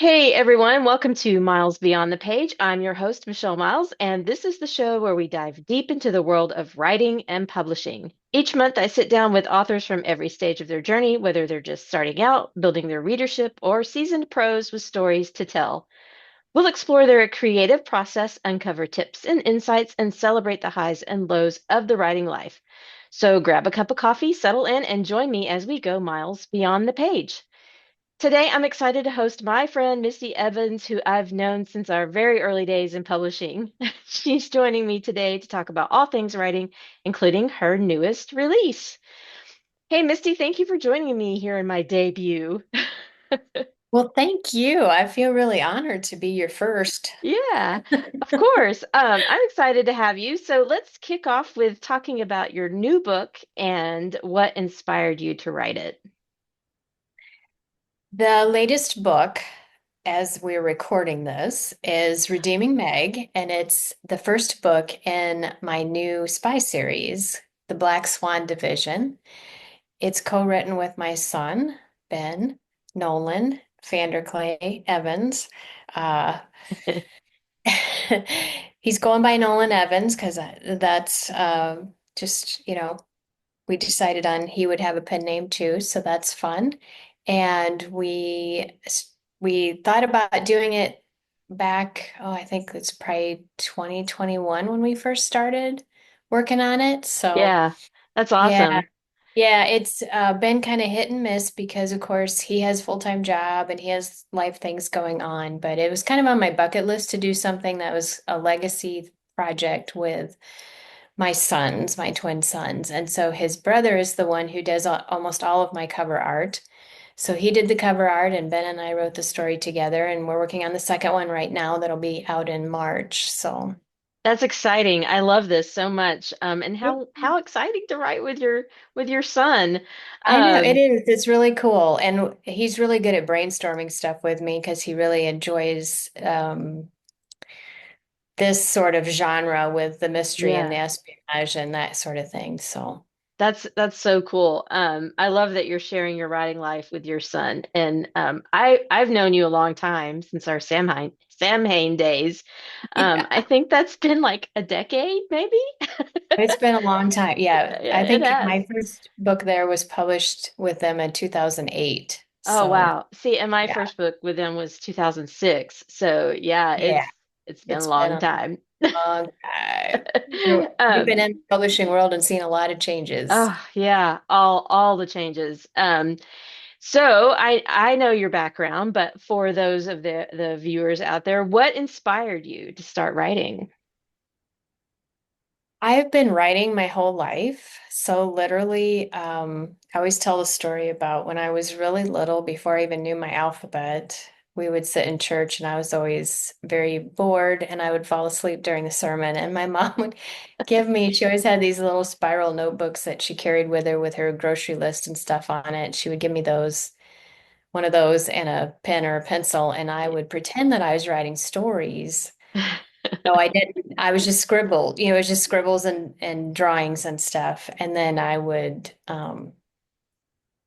Hey everyone, welcome to Miles Beyond the Page. I'm your host, Michelle Miles, and this is the show where we dive deep into the world of writing and publishing. Each month, I sit down with authors from every stage of their journey, whether they're just starting out, building their readership, or seasoned pros with stories to tell. We'll explore their creative process, uncover tips and insights, and celebrate the highs and lows of the writing life. So grab a cup of coffee, settle in, and join me as we go miles beyond the page. Today, I'm excited to host my friend Misty Evans, who I've known since our very early days in publishing. She's joining me today to talk about all things writing, including her newest release. Hey, Misty, thank you for joining me here in my debut. Well, thank you. I feel really honored to be your first. Yeah, of course. I'm excited to have you. So let's kick off with talking about your new book and what inspired you to write it. The latest book, as we're recording this, is Redeeming Meg, and it's the first book in my new spy series, The Black Swan Division. It's co-written with my son, Ben Nolan Vanderclay Evans. Uh, he's going by Nolan Evans because that's just, we decided on he would have a pen name too, so that's fun. And we thought about doing it back, oh, I think it's probably 2021 when we first started working on it. So Yeah, that's yeah, awesome. yeah, it's been kind of hit and miss because of course he has full-time job and he has life things going on, but it was kind of on my bucket list to do something that was a legacy project with my sons, my twin sons. And so his brother is the one who does almost all of my cover art. So he did the cover art, and Ben and I wrote the story together, and we're working on the second one right now that'll be out in March. So That's exciting. I love this so much. And yeah, how exciting to write with your son. I know it Um, is. It's really cool. And he's really good at brainstorming stuff with me because he really enjoys this sort of genre with the mystery and the yeah, espionage and that sort of thing. So that's so cool. I love that you're sharing your writing life with your son. And I've known you a long time since our Samhain days. I yeah. think that's been like a decade, maybe. It's been a long time. Yeah, Yeah, I it think has. my first book there was published with them in 2008. Oh So, wow. See, and my yeah. first book with them was 2006. So yeah, Yeah, it's been a it's been long a time. long time. You've been Um, in the publishing world and seen a lot of changes. oh yeah, all the changes. So I know your background, but for those of the viewers out there, what inspired you to start writing? I've been writing my whole life. So literally, I always tell the story about when I was really little, before I even knew my alphabet, we would sit in church and I was always very bored and I would fall asleep during the sermon. And my mom would give me, she always had these little spiral notebooks that she carried with her with her grocery list and stuff on it. She would give me those, one of those and a pen or a pencil, and I would pretend that I was writing stories. No, I didn't. I was just scribbled, it was just scribbles and drawings and stuff. And then I would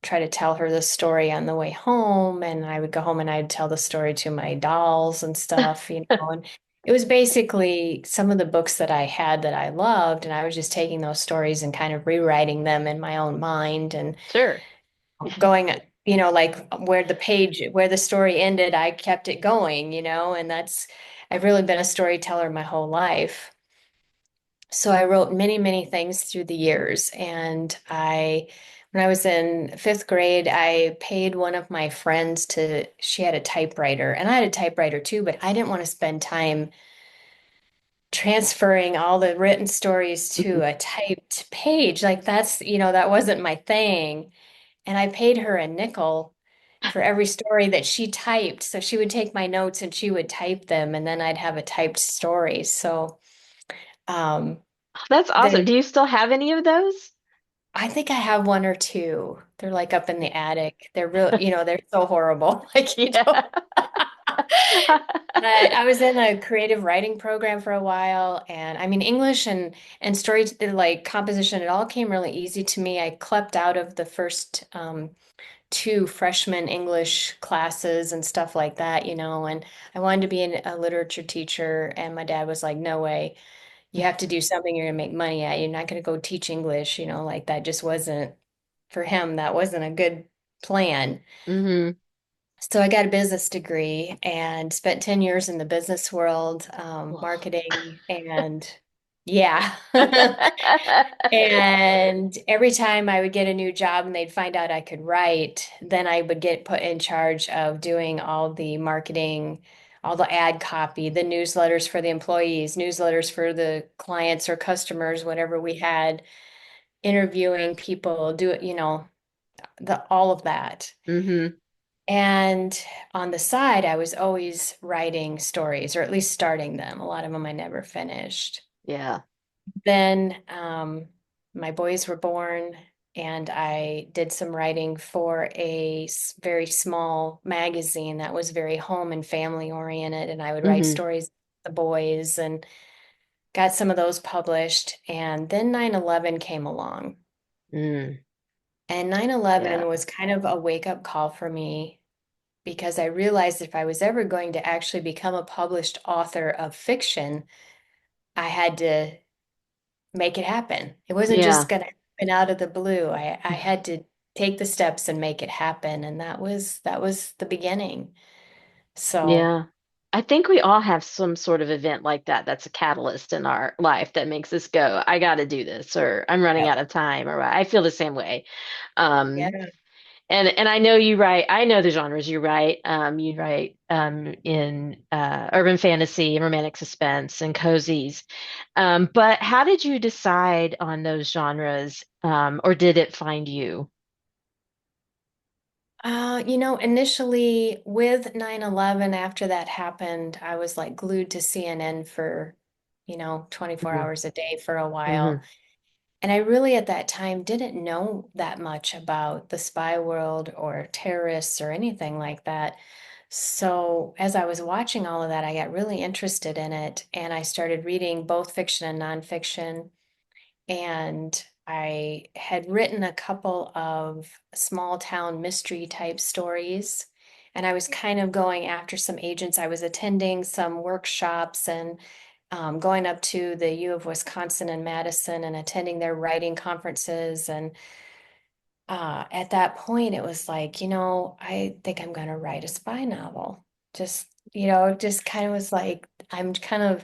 try to tell her the story on the way home. And I would go home and I'd tell the story to my dolls and stuff. And it was basically some of the books that I had that I loved. And I was just taking those stories and kind of rewriting them in my own mind and Sure. going, like where the story ended, I kept it going, and I've really been a storyteller my whole life. So I wrote many, many things through the years. And when I was in fifth grade, I paid one of my friends she had a typewriter and I had a typewriter too, but I didn't want to spend time transferring all the written stories to a typed page. Like that wasn't my thing. And I paid her a nickel for every story that she typed. So she would take my notes and she would type them, and then I'd have a typed story. So um, That's awesome. the Do you still have any of those? I think I have one or two. They're like up in the attic. They're real, they're so horrible. Like you Yeah. don't. I was in a creative writing program for a while, and I mean English and story like composition. It all came really easy to me. I clept out of the first two freshman English classes and stuff like that, and I wanted to be a literature teacher. And my dad was like, no way, you have to do something you're going to make money at. You're not going to go teach English, like that just wasn't, for him, that wasn't a good plan. Mm-hmm. So I got a business degree and spent 10 years in the business world, Whoa. marketing, and yeah. And every time I would get a new job and they'd find out I could write, then I would get put in charge of doing all the marketing, all the ad copy, the newsletters for the employees, newsletters for the clients or customers, whatever we had, interviewing people, all of that. Mm-hmm. And on the side, I was always writing stories, or at least starting them. A lot of them I never finished. Yeah. Then my boys were born, and I did some writing for a very small magazine that was very home and family oriented. And I would write Mm-hmm. stories for the boys and got some of those published. And then 9/11 came along. Mm. And Yeah. 9/11 was kind of a wake up call for me because I realized if I was ever going to actually become a published author of fiction, I had to make it happen. It wasn't just Yeah. going to happen out of the blue. I had to take the steps and make it happen, and that was the beginning. So, Yeah. I think we all have some sort of event like that that's a catalyst in our life that makes us go, I got to do this, or I'm running yeah, out of time, or I feel the same way. Um, yeah. and I know you write, I know the genres you write. You write in urban fantasy and romantic suspense and cozies. But how did you decide on those genres, or did it find you? Initially with 9/11, after that happened, I was like glued to CNN for, 24 Hmm. hours a day for a while. Hmm. And I really at that time didn't know that much about the spy world or terrorists or anything like that. So as I was watching all of that, I got really interested in it and I started reading both fiction and nonfiction. And I had written a couple of small town mystery type stories. And I was kind of going after some agents. I was attending some workshops and going up to the U of Wisconsin and Madison and attending their writing conferences. And at that point, it was like, I think I'm going to write a spy novel. Just kind of was like, I'm kind of,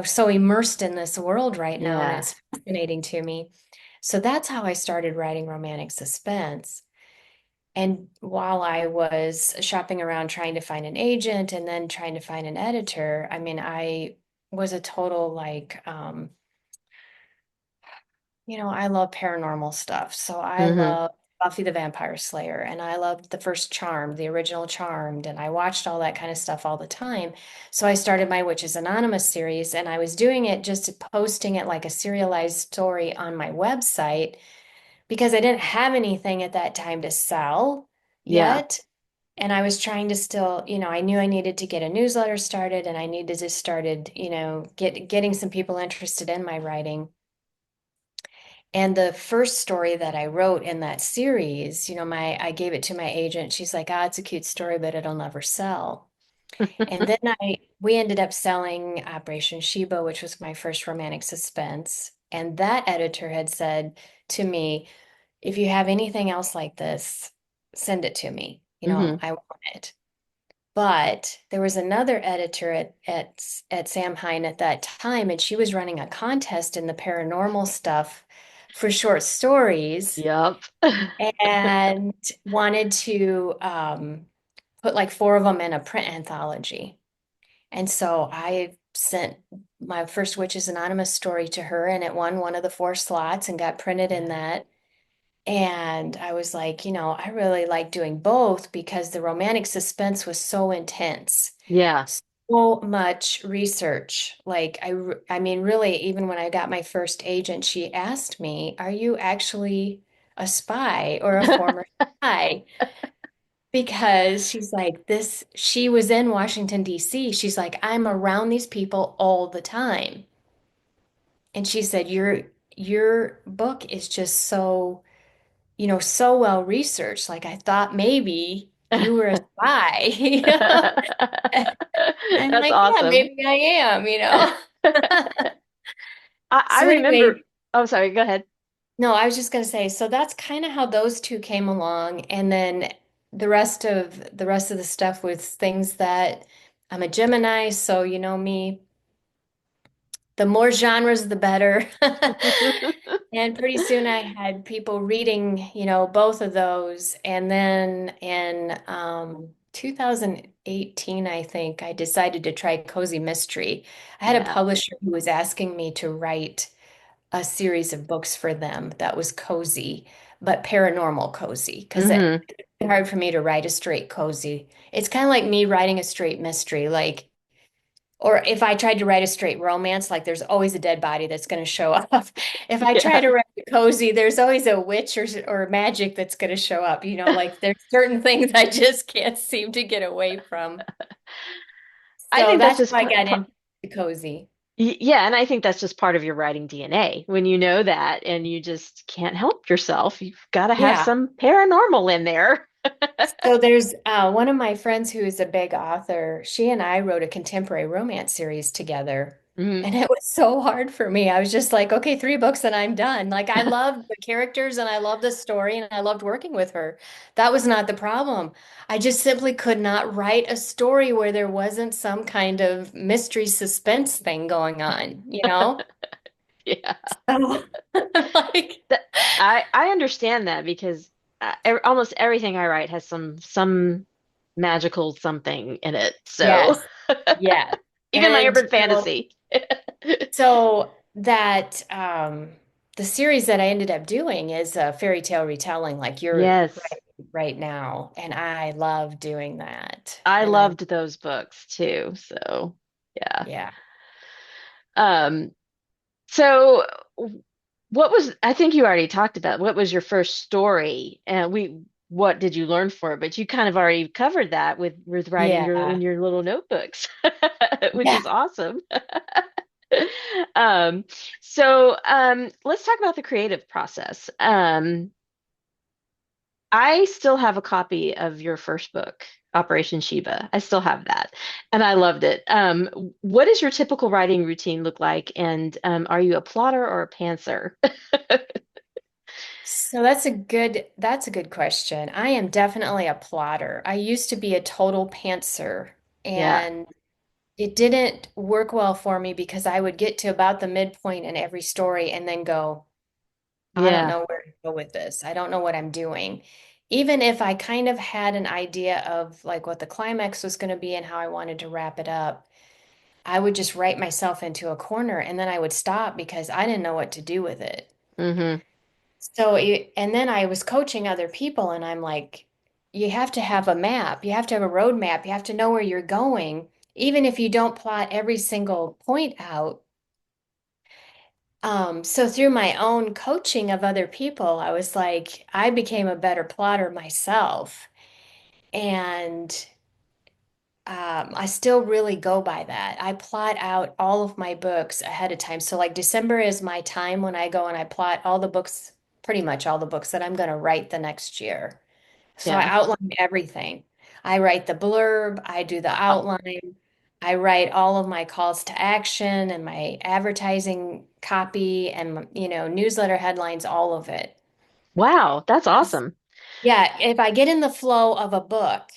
so immersed in this world right now, and Yeah. it's fascinating to me. So that's how I started writing romantic suspense. And while I was shopping around trying to find an agent and then trying to find an editor, I mean, I was a total like, I love paranormal stuff. So I Hmm. love Buffy the Vampire Slayer and I loved the first Charmed, the original Charmed, and I watched all that kind of stuff all the time. So I started my Witches Anonymous series and I was doing it just posting it like a serialized story on my website because I didn't have anything at that time to sell Yeah. yet. And I was trying to still, I knew I needed to get a newsletter started and I needed to started, getting some people interested in my writing. And the first story that I wrote in that series, I gave it to my agent. She's like, "Ah, it's a cute story, but it'll never sell." And then we ended up selling Operation Sheba, which was my first romantic suspense. And that editor had said to me, "If you have anything else like this, send it to me. Hmm. I want it." But there was another editor at Sam Hine at that time, and she was running a contest in the paranormal stuff for short stories Yep. and wanted to put like four of them in a print anthology. And so I sent my first Witches Anonymous story to her, and it won one of the four slots and got printed in Yeah. that. And I was like, I really like doing both because the romantic suspense was so intense, Yeah. so much research. Like, I mean, really, even when I got my first agent, she asked me, "Are you actually a spy or a former spy?" Because she's like, she was in Washington, D.C. She's like, "I'm around these people all the time." And she said, your book is just so so well researched. Like I thought maybe you were a spy. You know? I'm That's like, yeah, awesome. maybe I am. I So remember. anyway, Oh, sorry. Go ahead. no, I was just gonna say, so that's kind of how those two came along, and then the rest of the stuff was things that I'm a Gemini, so you know me, the more genres, the better. And pretty soon I had people reading, both of those. And then in 2018, I think, I decided to try cozy mystery. I had a Yeah. publisher who was asking me to write a series of books for them that was cozy, but paranormal cozy, because it's Hmm. hard for me to write a straight cozy. It's kind of like me writing a straight mystery, like, or if I tried to write a straight romance, like there's always a dead body that's going to show up. If I try Yeah. to write a cozy, there's always a witch or magic that's going to show up. Like there's certain things I just can't seem to get away from. I So think that's that's just how I got into cozy. yeah, and I think that's just part of your writing DNA. When you know that and you just can't help yourself, you've got to have Yeah. some paranormal in there. So there's one of my friends who is a big author. She and I wrote a contemporary romance series together. Mhm. And it was so hard for me. I was just like, okay, 3 books and I'm done. Like I loved the characters and I loved the story and I loved working with her. That was not the problem. I just simply could not write a story where there wasn't some kind of mystery suspense thing going on? Yeah. So like, That, I understand that because almost everything I write has some magical something in it. So yes, yes. even my And urban fantasy. so that the series that I ended up doing is a fairy tale retelling, like you're Yes, right now, and I love doing that. I And I, loved those books too. So yeah. yeah, Um, so what was, I think you already talked about what was your first story and what did you learn for it? But you kind of already covered that with writing your yeah, in your little notebooks, which yeah. is awesome. Um, so let's talk about the creative process. I still have a copy of your first book, Operation Sheba. I still have that, and I loved it. What does your typical writing routine look like, and are you a plotter or a pantser? So that's a good question. I am definitely a plotter. I used to be a total pantser, Yeah, and it didn't work well for me because I would get to about the midpoint in every story and then go, I don't yeah. know where to go with this. I don't know what I'm doing. Even if I kind of had an idea of like what the climax was going to be and how I wanted to wrap it up, I would just write myself into a corner and then I would stop because I didn't know what to do with it. Hmm. And then I was coaching other people and I'm like, you have to have a map. You have to have a road map. You have to know where you're going. Even if you don't plot every single point out, so through my own coaching of other people, I was like, I became a better plotter myself. And I still really go by that. I plot out all of my books ahead of time. So like December is my time when I go and I plot all the books, pretty much all the books that I'm going to write the next year. So I Yeah. outline everything. I write the blurb, I do the Wow. outline, I write all of my calls to action and my advertising copy and, newsletter headlines, all of it. Wow, that's awesome. Yeah, if I get in the flow of a book,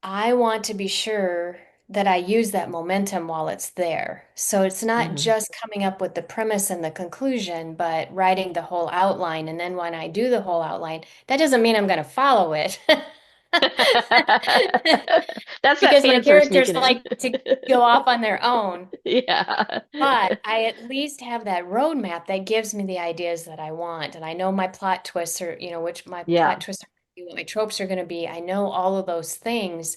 I want to be sure that I use that momentum while it's there. So it's not Hmm. just coming up with the premise and the conclusion, but writing the whole outline. And then when I do the whole outline, that doesn't mean I'm going to follow it. That's that Because my pantser characters sneaking in. like to go off on their own. Yeah. But I at least have that roadmap that gives me the ideas that I want. And I know my plot twists are, which my Yeah. plot twists are, what my tropes are going to be. I know all of those things.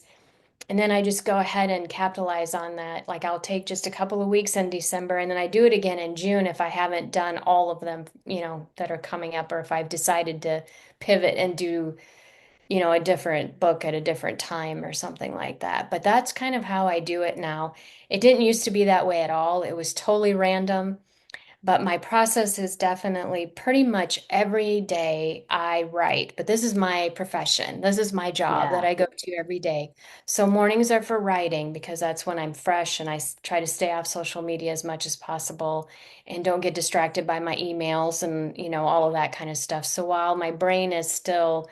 And then I just go ahead and capitalize on that. Like I'll take just a couple of weeks in December and then I do it again in June if I haven't done all of them, that are coming up, or if I've decided to pivot and do a different book at a different time or something like that. But that's kind of how I do it now. It didn't used to be that way at all. It was totally random. But my process is definitely pretty much every day I write. But this is my profession. This is my job that Yeah, I go to every day. So mornings are for writing because that's when I'm fresh and try to stay off social media as much as possible and don't get distracted by my emails and, all of that kind of stuff. So while my brain is still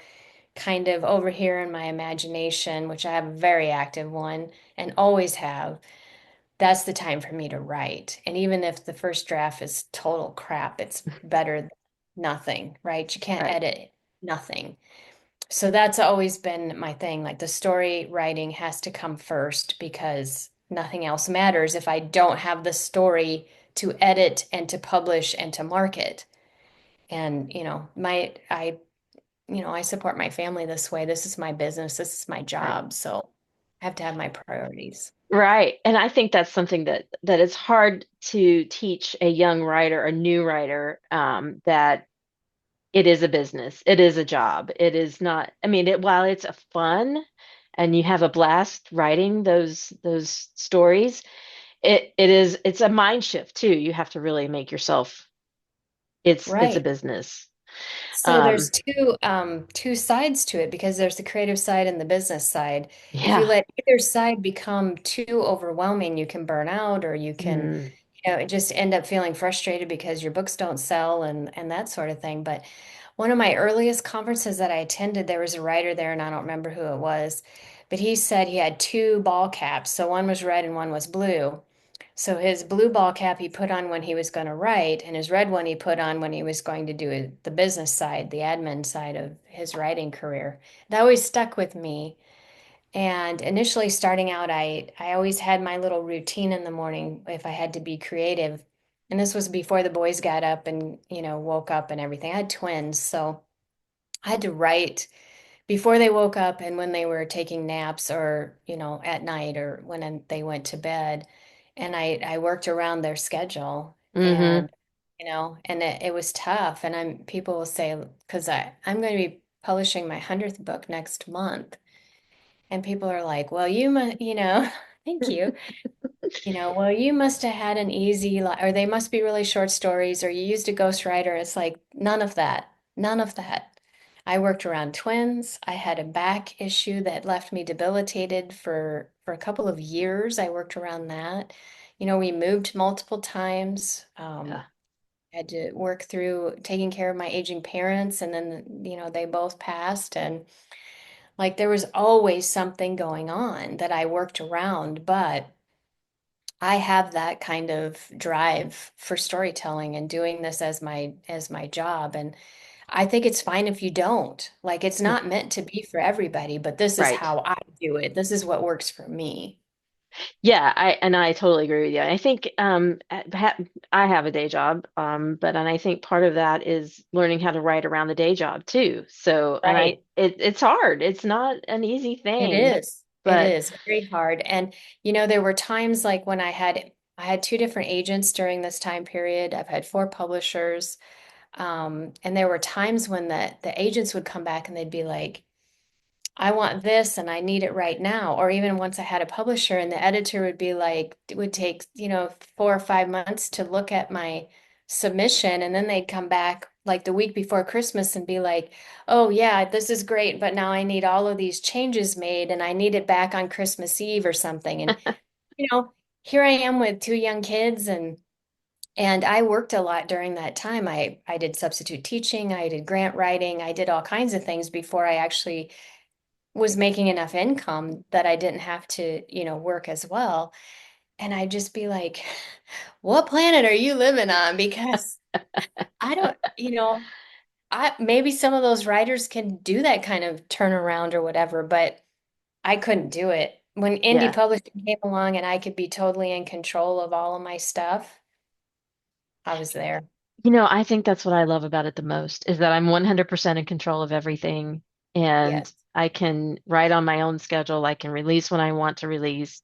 kind of over here in my imagination, which I have a very active one and always have, that's the time for me to write. And even if the first draft is total crap, it's better than nothing, right? You can't right, edit nothing. So that's always been my thing. Like the story writing has to come first because nothing else matters if I don't have the story to edit and to publish and to market. And, I support my family this way. This is my business. This is my right. job. So I have to have my priorities. Right. And I think that's something that is hard to teach a young writer, a new writer, that it is a business. It is a job. It is not, I mean, while it's a fun and you have a blast writing those stories, it's a mind shift too. You have to really make yourself it's a Right. business. So there's Um, two sides to it because there's the creative side and the business side. If you yeah. let either side become too overwhelming, you can burn out or you can, Mm, just end up feeling frustrated because your books don't sell and that sort of thing. But one of my earliest conferences that I attended, there was a writer there and I don't remember who it was, but he said he had two ball caps. So one was red and one was blue. So his blue ball cap he put on when he was going to write, and his red one he put on when he was going to do the business side, the admin side of his writing career. That always stuck with me. And initially starting out, I always had my little routine in the morning if I had to be creative. And this was before the boys got up and, woke up and everything. I had twins, so I had to write before they woke up and when they were taking naps or, at night or when they went to bed. And I worked around their schedule hmm. and, and it was tough. And people will say, because I'm going to be publishing my 100th book next month. And people are like, well, thank you. Well, you must have had an easy life, or they must be really short stories, or you used a ghostwriter. It's like none of that. None of that. I worked around twins. I had a back issue that left me debilitated for a couple of years. I worked around that. We moved multiple times. Yeah. Had to work through taking care of my aging parents, and then, they both passed, and like there was always something going on that I worked around, but I have that kind of drive for storytelling and doing this as my job. And I think it's fine if you don't. Like it's Yeah. not meant to be for everybody, but this is Right. how I do it. This is what works for me. Yeah, I totally agree with you. I think I have a day job, but and I think part of that is learning how to write around the day job too. So, and Right. it's hard. It's not an easy It thing, is. It but is very hard. And there were times like when I had two different agents during this time period. I've had four publishers. And there were times when the agents would come back and they'd be like, I want this and I need it right now. Or even once I had a publisher and the editor would be like, it would take, 4 or 5 months to look at my submission. And then they'd come back like the week before Christmas and be like, oh, yeah, this is great. But now I need all of these changes made and I need it back on Christmas Eve or something. And, you know, here I am with two young kids and I worked a lot during that time. I did substitute teaching, I did grant writing, I did all kinds of things before I actually was making enough income that I didn't have to, work as well. And I'd just be like, what planet are you living on? Because I don't, I maybe some of those writers can do that kind of turnaround or whatever, but I couldn't do it. When indie yeah. publishing came along and I could be totally in control of all of my stuff, I was there. I think that's what I love about it the most is that I'm 100% in control of everything and Yes, I can write on my own schedule. I can release when I want to release.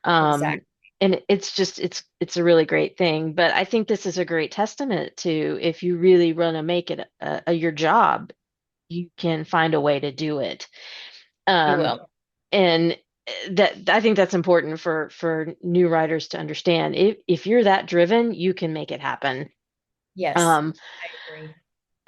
Um, exactly. and it's just it's a really great thing. But I think this is a great testament to if you really want to make it your job, you can find a way to do it. You Um, will. and that I think that's important for new writers to understand. If you're that driven, you can make it happen. Yes, Um, I agree.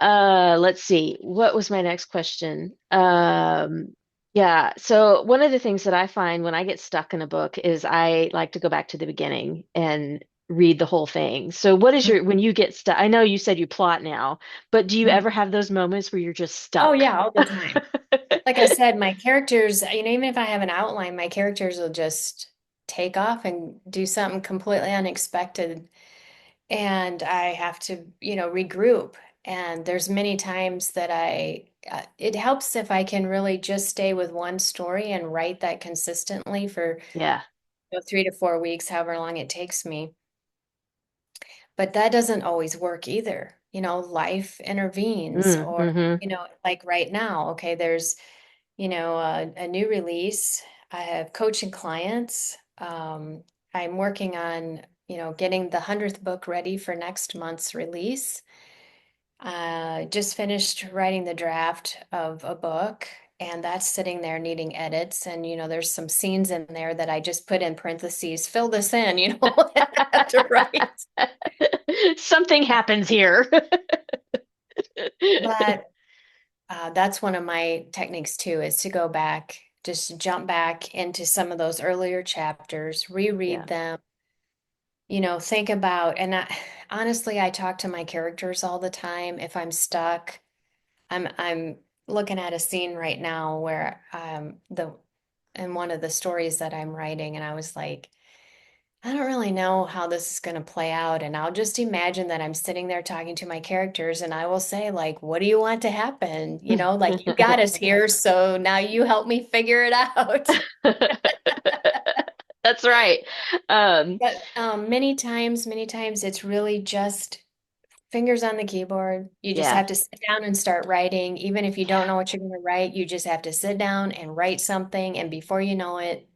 let's see. What was my next question? Yeah, so one of the things that I find when I get stuck in a book is I like to go back to the beginning and read the whole thing. So what is your, when Mhm. you get stuck, I know you said you plot now, but do you ever Mhm. have those moments where you're just Oh stuck? yeah, all the time. Like I said, my characters, even if I have an outline, my characters will just take off and do something completely unexpected. And I have to, regroup. And there's many times that it helps if I can really just stay with one story and write that consistently for Yeah. 3 to 4 weeks, however long it takes me. But that doesn't always work either. Life intervenes, or, Mm-hmm. like right now, okay, there's a new release. I have coaching clients. I'm working on, getting the 100th book ready for next month's release. Just finished writing the draft of a book, and that's sitting there needing edits. And, there's some scenes in there that I just put in parentheses, fill this in, that I have to write. Something happens here. But that's one of my techniques too, is to go back, just jump back into some of those earlier chapters, Yeah. reread them, think about, and honestly, I talk to my characters all the time. If I'm stuck, I'm looking at a scene right now where in one of the stories that I'm writing, and I was like, I don't really know how this is going to play out. And I'll just imagine that I'm sitting there talking to my characters, and I will say, like, what do you want to happen? Like, you got us here, so now you help me figure it out. That's right. Um, But many times it's really just fingers on the keyboard. You just yeah. have to sit down and start writing. Even if you don't know what you're going to write, you just have to sit down and write something. And before you know it,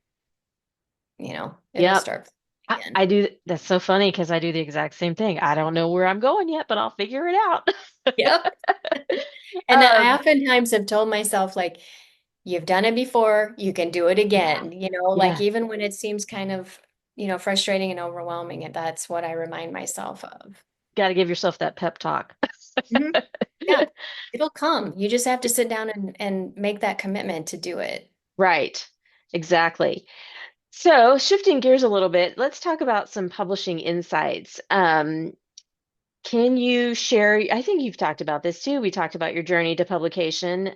it'll Yep. start I again. do. That's so funny because I do the exact same thing. I don't know where I'm going yet, but I'll figure it out. Yep. And then I Um, oftentimes have told myself, like, you've done it before, you can do it yeah. again. Like Yeah. even when it seems kind of, frustrating and overwhelming, and that's what I remind myself of. Got to give yourself that pep talk. Mhm. Yeah, it'll come. You just have to sit down and make that commitment to do it. Right. Exactly. So, shifting gears a little bit, let's talk about some publishing insights. Can you share? I think you've talked about this too. We talked about your journey to publication.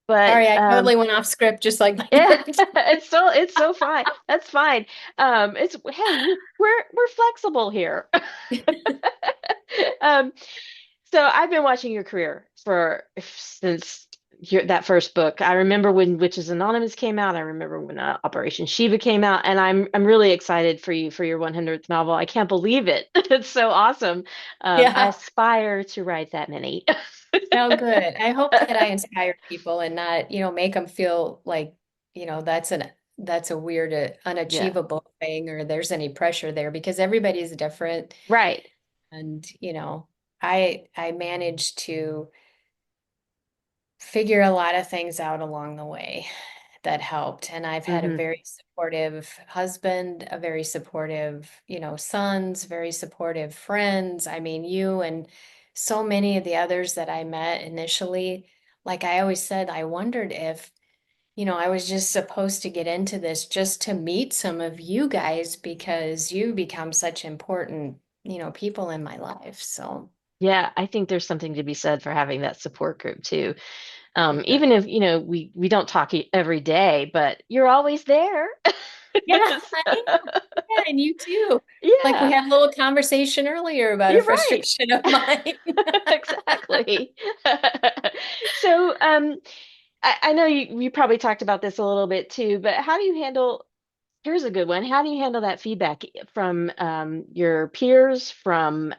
But Sorry, I totally went off script just like my yeah, character. it's so fine. That's fine. It's hey, we're flexible here. Um, so I've been watching your career for since that first book. I remember when Witches Anonymous came out. I remember when Operation Shiva came out, and I'm really excited for you for your 100th novel. I can't believe it. It's so awesome. I Yeah. aspire to write that many. Oh, good. I hope that I inspire people and not, make them feel like, that's a weird, Yeah, unachievable thing, or there's any pressure there, because everybody's different. right. And, I managed to figure a lot of things out along the way that helped. And I've had a Hmm. very supportive husband, a very supportive, sons, very supportive friends. I mean, you and so many of the others that I met initially, like I always said, I wondered if, I was just supposed to get into this just to meet some of you guys, because you become such important, people in my life. So, Yeah, I think there's something to be said for having that support group too. yeah. Even if, we don't talk every day, but you're always there. Yeah, I So, am. Yeah, and you too. Like we yeah, had a little conversation earlier about a you're right. frustration of mine. Exactly. So, I know you probably talked about this a little bit too, but how do you handle, here's a good one. How do you handle that feedback from your peers, from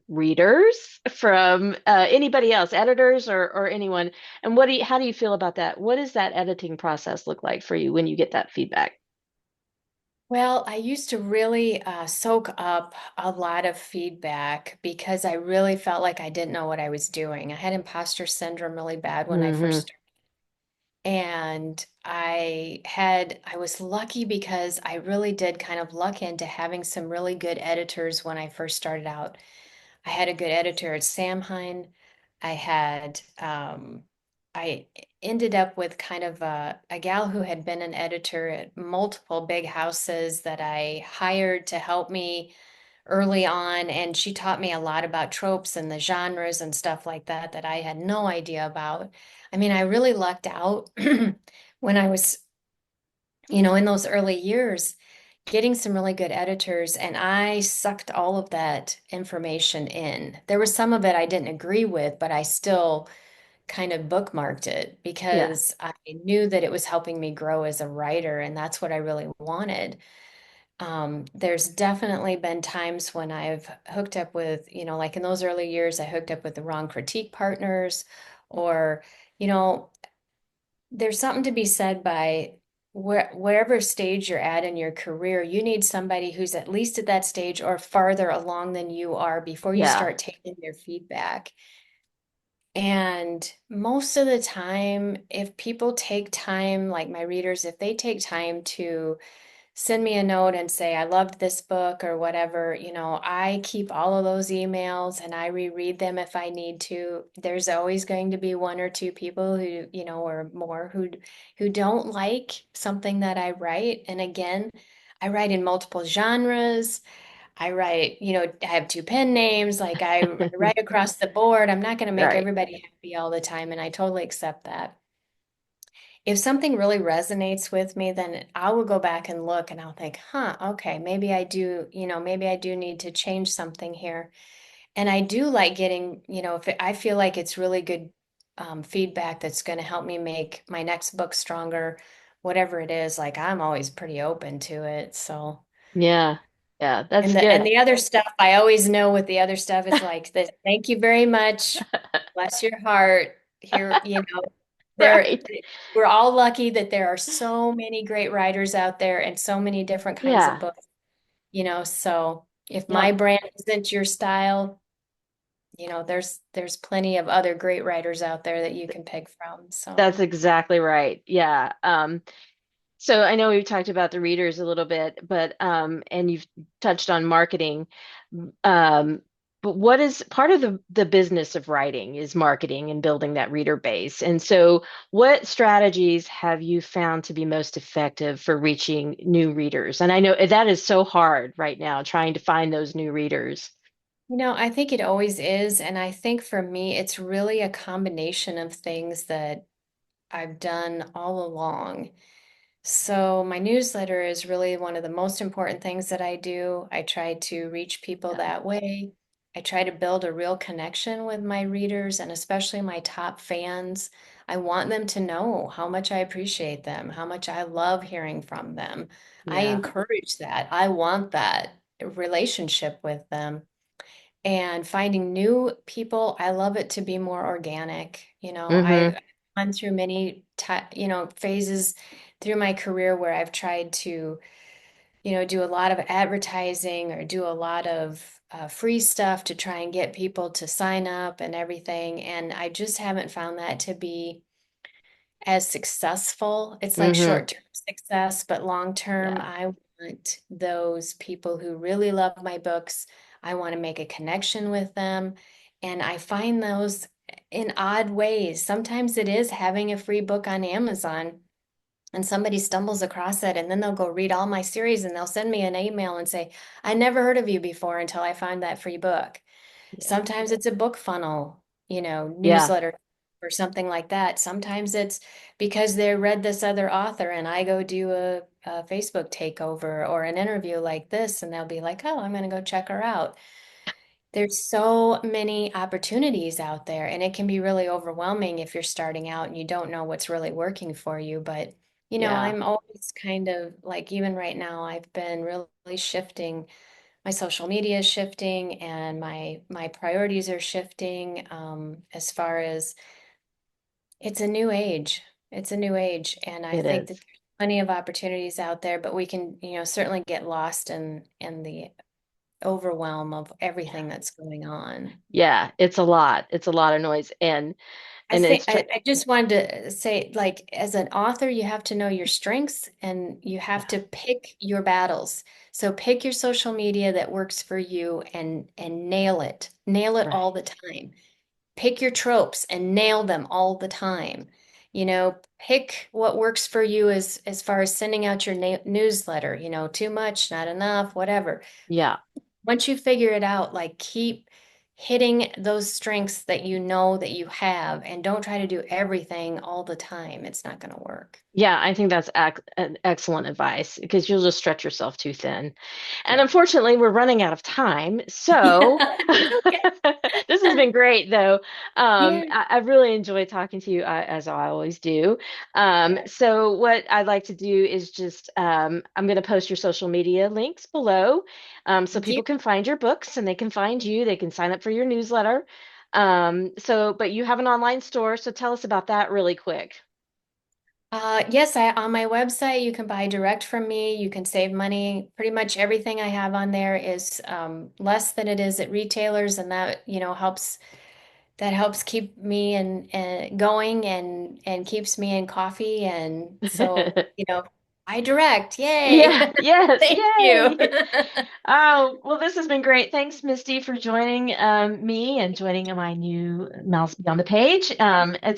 readers, from anybody else, editors or anyone? And how do you feel about that? What does that editing process look like for you when you get that feedback? Well, I used to really soak up a lot of feedback because I really felt like I didn't know what I was doing. I had imposter syndrome really bad when I first Hmm. started. And I was lucky because I really did kind of luck into having some really good editors when I first started out. I had a good editor at Samhain. I had I ended up with kind of a gal who had been an editor at multiple big houses that I hired to help me early on, and she taught me a lot about tropes and the genres and stuff like that that I had no idea about. I mean, I really lucked out when I was, in those early years, getting some really good editors, and I sucked all of that information in. There was some of it I didn't agree with, but I still kind of bookmarked it Yeah. because I knew that it was helping me grow as a writer, and that's what I really wanted. There's definitely been times when I've hooked up with, like in those early years, I hooked up with the wrong critique partners, or, you know, there's something to be said by wherever stage you're at in your career, you need somebody who's at least at that stage or farther along than you are before you Yeah. start taking their feedback. And most of the time, if people take time, like my readers, if they take time to send me a note and say, I loved this book or whatever, I keep all of those emails and I reread them if I need to. There's always going to be one or two people who, or more who don't like something that I write. And again, I write in multiple genres. I write, I have two pen names, like I write across the board. I'm not going to make Right. everybody happy all the time, and I totally accept that. If something really resonates with me, then I will go back and look and I'll think, huh, okay, maybe I do need to change something here. And I do like getting, if I feel like it's really good feedback that's going to help me make my next book stronger, whatever it is, like I'm always pretty open to it. So, Yeah. Yeah. That's and good. the other stuff, I always know with the other stuff, it's like this, thank you very much. Bless your heart. Here, there, Right. we're all lucky that there are so many great writers out there and so many different kinds of Yeah. books, so if my Yep. brand isn't your style, there's plenty of other great writers out there that you can pick from. So, That's exactly right. Yeah. So I know we've talked about the readers a little bit, but and you've touched on marketing. Um, but what is part of the business of writing is marketing and building that reader base. And so what strategies have you found to be most effective for reaching new readers? And I know that is so hard right now, trying to find those new readers. I think it always is. And I think for me, it's really a combination of things that I've done all along. So, my newsletter is really one of the most important things that I do. I try to reach people Yeah. that way. I try to build a real connection with my readers and especially my top fans. I want them to know how much I appreciate them, how much I love hearing from them. I Yeah. encourage that. I want that relationship with them. And finding new people, I love it to be more organic. Mm-hmm. I've gone through many, phases through my career where I've tried to, do a lot of advertising or do a lot of free stuff to try and get people to sign up and everything. And I just haven't found that to be as successful. It's like Mm-hmm. short-term success, but long-term, Yeah. I want those people who really love my books. I want to make a connection with them. And I find those in odd ways. Sometimes it is having a free book on Amazon and somebody stumbles across it and then they'll go read all my series and they'll send me an email and say, I never heard of you before until I found that free book. Yeah. Sometimes it's a book funnel, Yeah. newsletter or something like that. Sometimes it's because they read this other author and I go do a Facebook takeover or an interview like this, and they'll be like, oh, I'm going to go check her out. There's so many opportunities out there, and it can be really overwhelming if you're starting out and you don't know what's really working for you. But, Yeah. I'm always kind of like, even right now, I've been really shifting. My social media is shifting and my priorities are shifting as far as it's a new age. It's a new age. And I It think that is. there's plenty of opportunities out there, but we can, certainly get lost in the overwhelm of everything that's going on. Yeah, it's a lot. It's a lot of noise, I and think it's I just wanted to say, like, as an author, you have to know your strengths and you have yeah, to pick your battles. So pick your social media that works for you and nail it. Nail it right. all the time. Pick your tropes and nail them all the time. Pick what works for you as far as sending out your newsletter, too much, not enough, whatever. Yeah. Once you figure it out, like keep hitting those strengths that you know that you have and don't try to do everything all the time. It's not going to work. Yeah, I think that's excellent advice because you'll just stretch yourself too thin. And Yeah. unfortunately, we're running out of time. So Yeah, it's okay. this has been great, though. Yeah, I really enjoyed talking to you, as I always do. yeah. So what I'd like to do is just I'm going to post your social media links below, so Thank you. people can find your books and they can find you. They can sign up for your newsletter. But you have an online store, so tell us about that really quick. Yes, on my website you can buy direct from me. You can save money. Pretty much everything I have on there is less than it is at retailers, and that helps keep me and going and keeps me in coffee. And so, I direct. Yay! Yeah, yes, Thank you. yay. Oh, well, this has been great. Thanks, Misty, for joining me and joining my new Mouse Beyond the Page. It's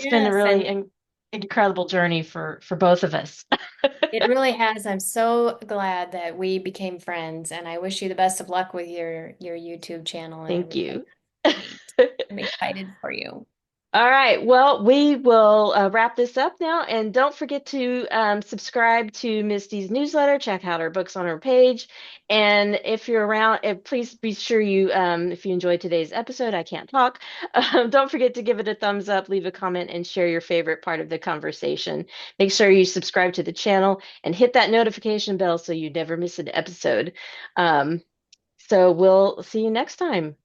been a Yes, really and incredible journey for both of us. it really has. I'm so glad that we became friends, and I wish you the best of luck with your YouTube channel and Thank everything. you. Great. I'm excited for you. All right. Well, we will wrap this up now. And don't forget to subscribe to Misty's newsletter. Check out her books on her page. And if you're around, please be sure if you enjoyed today's episode, I can't talk. Don't forget to give it a thumbs up, leave a comment, and share your favorite part of the conversation. Make sure you subscribe to the channel and hit that notification bell so you never miss an episode. So we'll see you next time.